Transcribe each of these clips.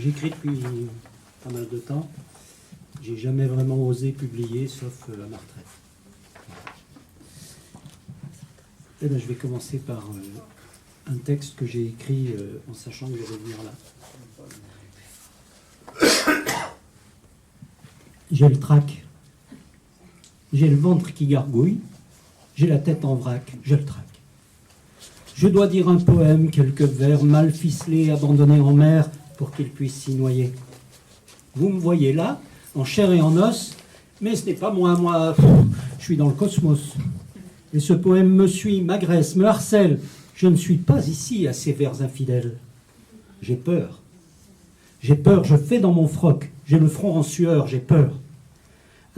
J'écris depuis pas mal de temps. J'ai jamais vraiment osé publier, sauf à ma retraite. Et ben, je vais commencer par un texte que j'ai écrit en sachant que je vais venir là. J'ai le trac. J'ai le ventre qui gargouille. J'ai la tête en vrac. J'ai le trac. Je dois dire un poème, quelques vers mal ficelés, abandonnés en mer pour qu'ils puissent s'y noyer. Vous me voyez là, en chair et en os, mais ce n'est pas moi, je suis dans le cosmos. Et ce poème me suit, m'agresse, me harcèle. Je ne suis pas ici à ces vers infidèles. J'ai peur. J'ai peur, je fais dans mon froc. J'ai le front en sueur, j'ai peur.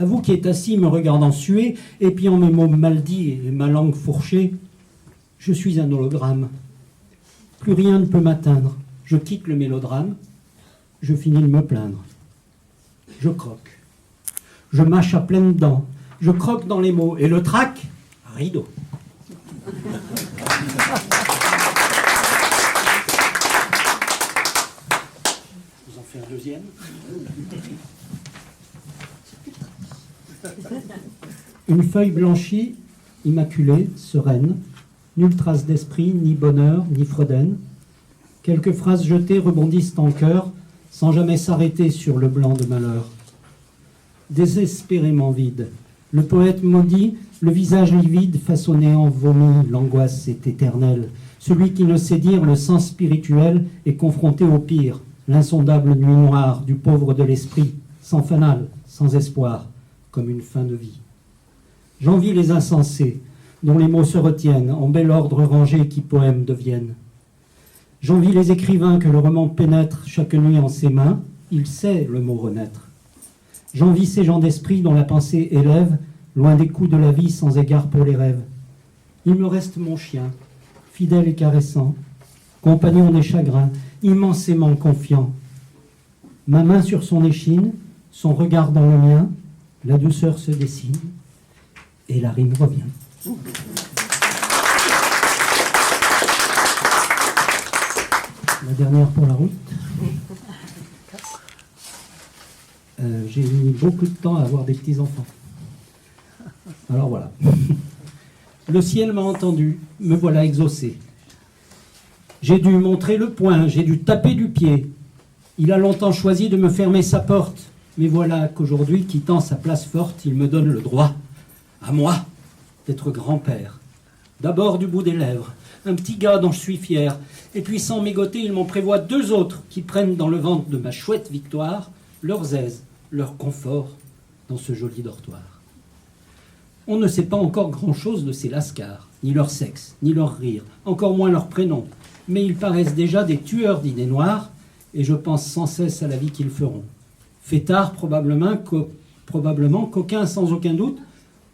À vous qui êtes assis me regardant suer, épiant mes mots mal dits et ma langue fourchée, je suis un hologramme. Plus rien ne peut m'atteindre. Je quitte le mélodrame. Je finis de me plaindre. Je croque. Je mâche à pleines dents. Je croque dans les mots. Et le trac, rideau. Je vous en fais un deuxième. Une feuille blanchie, immaculée, sereine. Nulle trace d'esprit, ni bonheur, ni Freuden. Quelques phrases jetées rebondissent en chœur, sans jamais s'arrêter sur le blanc de malheur. Désespérément vide, le poète maudit, le visage livide, façonné en vomi, l'angoisse est éternelle. Celui qui ne sait dire le sens spirituel est confronté au pire, l'insondable nuit noire du pauvre de l'esprit, sans fanal, sans espoir, comme une fin de vie. J'envie les insensés, dont les mots se retiennent, en bel ordre rangé qui poèmes deviennent. J'envie les écrivains que le roman pénètre chaque nuit en ses mains, il sait le mot renaître. J'envie ces gens d'esprit dont la pensée élève, loin des coups de la vie sans égard pour les rêves. Il me reste mon chien, fidèle et caressant, compagnon des chagrins, immensément confiant. Ma main sur son échine, son regard dans le mien, la douceur se dessine et la rime revient. La dernière pour la route. J'ai mis beaucoup de temps à avoir des petits-enfants. Alors voilà. Le ciel m'a entendu, me voilà exaucé. J'ai dû montrer le poing, j'ai dû taper du pied. Il a longtemps choisi de me fermer sa porte, mais voilà qu'aujourd'hui, quittant sa place forte, il me donne le droit, à moi, d'être grand-père. D'abord du bout des lèvres, un petit gars dont je suis fier, et puis sans mégoter, il m'en prévoit 2 autres qui prennent dans le ventre de ma chouette victoire leurs aises, leur confort dans ce joli dortoir. On ne sait pas encore grand-chose de ces lascars, ni leur sexe, ni leur rire, encore moins leur prénom, mais ils paraissent déjà des tueurs d'idées noires, et je pense sans cesse à la vie qu'ils feront. Fêtards probablement, coquins sans aucun doute,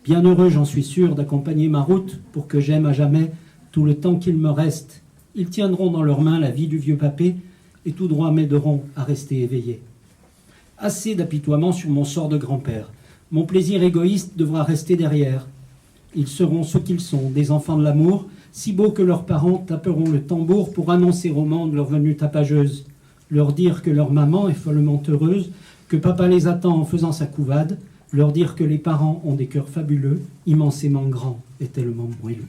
bien heureux, j'en suis sûr, d'accompagner ma route pour que j'aime à jamais tout le temps qu'il me reste. Ils tiendront dans leurs mains la vie du vieux papé et tout droit m'aideront à rester éveillé. Assez d'apitoiement sur mon sort de grand-père. Mon plaisir égoïste devra rester derrière. Ils seront ce qu'ils sont, des enfants de l'amour, si beaux que leurs parents taperont le tambour pour annoncer au monde leur venue tapageuse, leur dire que leur maman est follement heureuse, que papa les attend en faisant sa couvade, leur dire que les parents ont des cœurs fabuleux, immensément grands et tellement moelleux.